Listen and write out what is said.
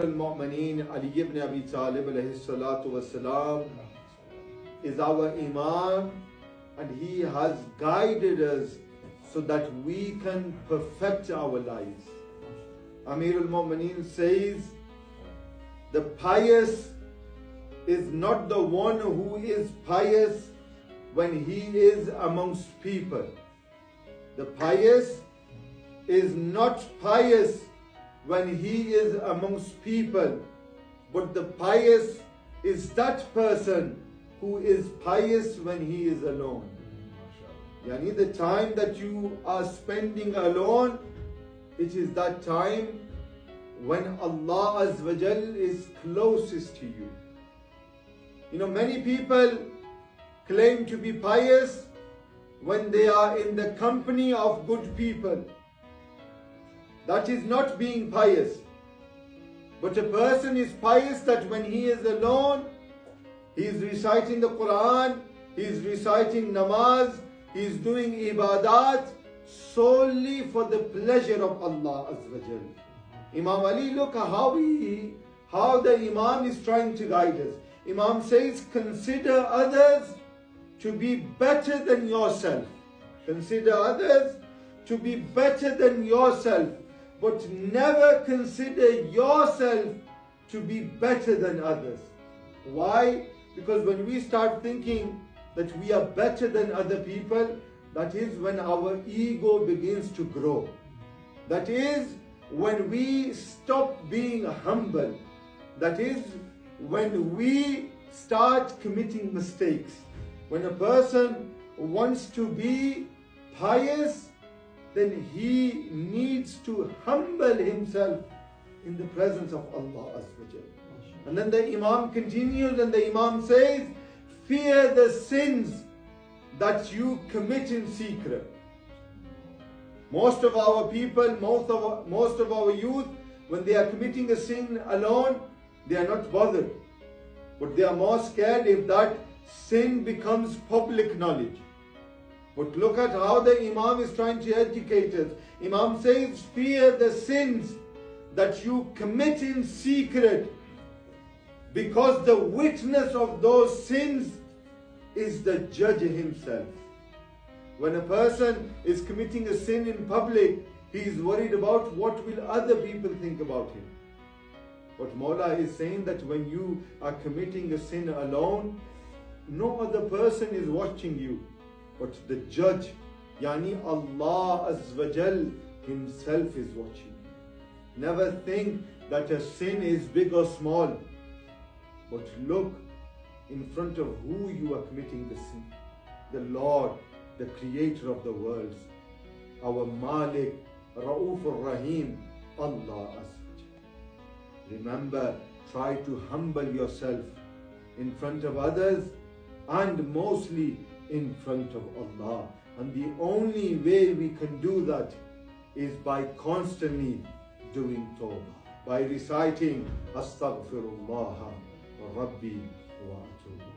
al-Mu'mineen Ali ibn Abi Talib alayhi salatu wasalam is our Imam, and he has guided us so that we can perfect our lives. Amir al-Mu'mineen says, the pious is not the one who is pious when he is amongst people. The pious is not pious when he is amongst people, but the pious is that person who is pious when he is alone. Yani the time that you are spending alone, it is that time when Allah Azza wa Jal is closest to you. You know, many people claim to be pious when they are in the company of good people. That is not being pious. But a person is pious that when he is alone, he is reciting the Quran, he is reciting namaz, he is doing ibadat solely for the pleasure of Allah Azza wa Jal. Imam Ali, look how the Imam is trying to guide us. Imam says, consider others to be better than yourself. Consider others to be better than yourself, but never consider yourself to be better than others. Why? Because when we start thinking that we are better than other people, that is when our ego begins to grow. That is when we stop being humble. That is when we start committing mistakes. When a person wants to be pious, then he needs to humble himself in the presence of Allah Azza wa Jal. And then the Imam continues and the Imam says, fear the sins that you commit in secret. Most of our people, most of our youth, when they are committing a sin alone, they are not bothered. But they are more scared if that sin becomes public knowledge. But look at how the Imam is trying to educate us. Imam says, fear the sins that you commit in secret, because the witness of those sins is the judge himself. When a person is committing a sin in public, he is worried about what will other people think about him. But Mola is saying that when you are committing a sin alone, no other person is watching you, but the judge, yani Allah Azza wa Jal himself is watching you. Never think that a sin is big or small, but look in front of who you are committing the sin. The Lord, the creator of the worlds, our Malik, Ra'uf ar-Rahim, Allah Azza wa Jal. Remember, try to humble yourself in front of others and mostly in front of Allah. And the only way we can do that is by constantly doing tawbah, by reciting Astaghfirullah Rabbi wa atubu.